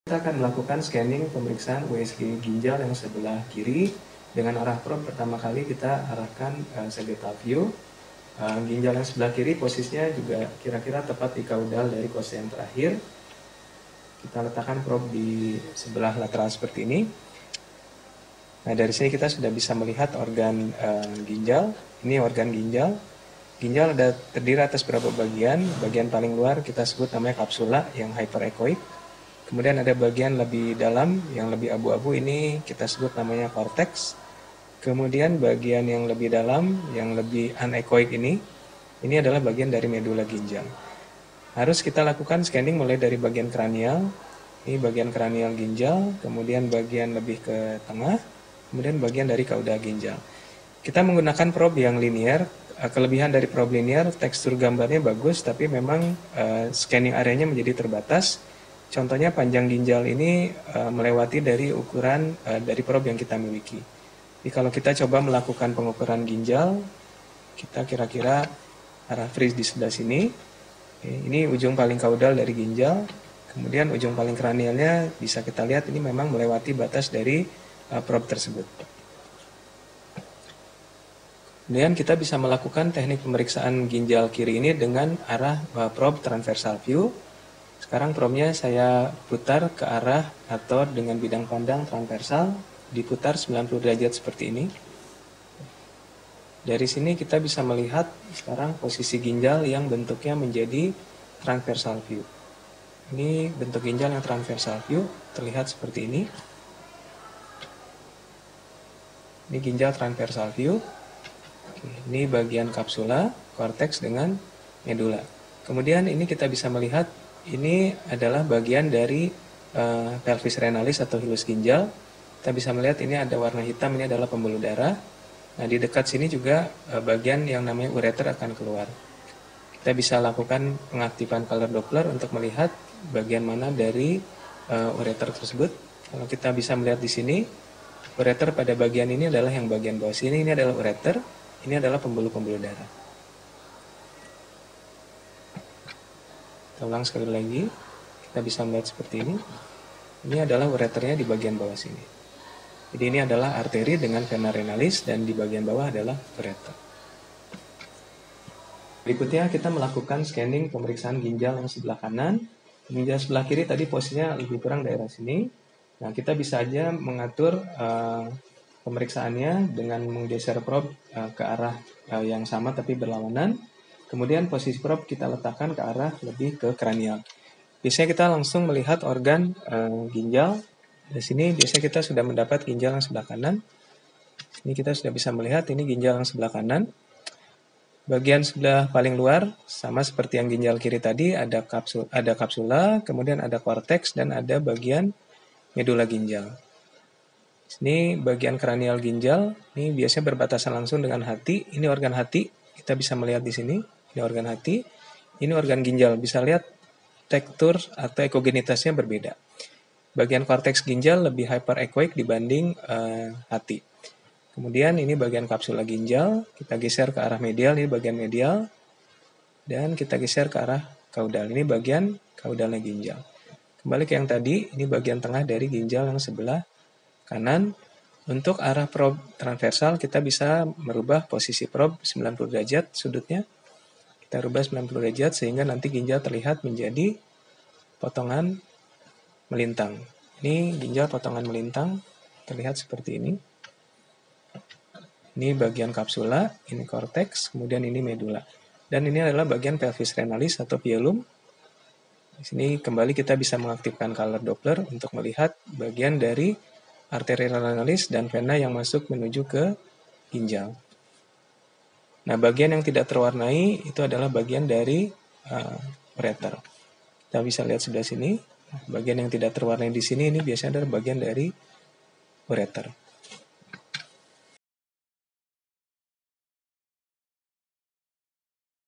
Kita akan melakukan scanning pemeriksaan USG ginjal yang sebelah kiri. Dengan arah probe pertama kali kita arahkan sagittal view. Ginjal yang sebelah kiri posisinya juga kira-kira tepat di kaudal dari kosta yang terakhir. Kita letakkan probe di sebelah lateral seperti ini. Nah, dari sini kita sudah bisa melihat organ ginjal. Ini organ ginjal. Ginjal ada terdiri atas beberapa bagian. Bagian paling luar kita sebut namanya kapsula yang hyperechoic. Kemudian ada bagian lebih dalam yang lebih abu-abu, ini kita sebut namanya cortex. Kemudian bagian yang lebih dalam yang lebih anechoic ini adalah bagian dari medula ginjal. Harus kita lakukan scanning mulai dari bagian kranial. Ini bagian kranial ginjal, kemudian bagian lebih ke tengah, kemudian bagian dari kauda ginjal. Kita menggunakan probe yang linear. Kelebihan dari probe linear, tekstur gambarnya bagus, tapi memang scanning areanya menjadi terbatas. Contohnya panjang ginjal ini melewati dari ukuran dari probe yang kita miliki. Jadi kalau kita coba melakukan pengukuran ginjal, kita kira-kira arah freeze di sebelah sini. Ini ujung paling kaudal dari ginjal, kemudian ujung paling kranialnya bisa kita lihat ini memang melewati batas dari probe tersebut. Kemudian kita bisa melakukan teknik pemeriksaan ginjal kiri ini dengan arah probe transversal view. Sekarang probe-nya saya putar ke arah atau dengan bidang pandang transversal, diputar 90 derajat seperti ini. Dari sini kita bisa melihat sekarang posisi ginjal yang bentuknya menjadi transversal view. Ini bentuk ginjal yang transversal view, terlihat seperti ini. Ini ginjal transversal view. Ini bagian kapsula, cortex dengan medula. Kemudian ini kita bisa melihat ini adalah bagian dari pelvis renalis atau hilus ginjal. Kita bisa melihat ini ada warna hitam, ini adalah pembuluh darah. Nah, di dekat sini juga bagian yang namanya ureter akan keluar. Kita bisa lakukan pengaktifan color Doppler untuk melihat bagian mana dari ureter tersebut. Kalau kita bisa melihat di sini, ureter pada bagian ini adalah yang bagian bawah sini, ini adalah ureter, ini adalah pembuluh-pembuluh darah. Kita ulang sekali lagi, kita bisa melihat seperti ini. Ini adalah ureternya di bagian bawah sini. Jadi ini adalah arteri dengan vena renalis dan di bagian bawah adalah ureter. Berikutnya kita melakukan scanning pemeriksaan ginjal yang sebelah kanan. Ginjal sebelah kiri tadi posisinya lebih kurang daerah sini. Nah, kita bisa aja mengatur pemeriksaannya dengan menggeser probe ke arah yang sama tapi berlawanan. Kemudian posisi probe kita letakkan ke arah lebih ke kranial. Biasanya kita langsung melihat organ ginjal. Di sini biasanya kita sudah mendapat ginjal yang sebelah kanan. Ini kita sudah bisa melihat ini ginjal yang sebelah kanan. Bagian sebelah paling luar sama seperti yang ginjal kiri tadi, ada kapsula, kemudian ada korteks dan ada bagian medula ginjal. Ini bagian kranial ginjal, ini biasanya berbatasan langsung dengan hati. Ini organ hati, kita bisa melihat di sini. Ini organ hati, ini organ ginjal. Bisa lihat tekstur atau ekogenitasnya berbeda. Bagian korteks ginjal lebih hyperechoic dibanding hati. Kemudian ini bagian kapsula ginjal, kita geser ke arah medial, ini bagian medial. Dan kita geser ke arah kaudal, ini bagian kaudalnya ginjal. Kembali ke yang tadi, ini bagian tengah dari ginjal yang sebelah kanan. Untuk arah probe transversal, kita bisa merubah posisi probe 90 derajat sudutnya. Kita rubah 90 derajat sehingga nanti ginjal terlihat menjadi potongan melintang. Ini ginjal potongan melintang, terlihat seperti ini. Ini bagian kapsula, ini korteks, kemudian ini medula. Dan ini adalah bagian pelvis renalis atau pielum. Di sini kembali kita bisa mengaktifkan color Doppler untuk melihat bagian dari arteri renalis dan vena yang masuk menuju ke ginjal. Nah, bagian yang tidak terwarnai itu adalah bagian dari ureter. Kita bisa lihat sebelah sini, bagian yang tidak terwarnai di sini ini biasanya adalah bagian dari ureter.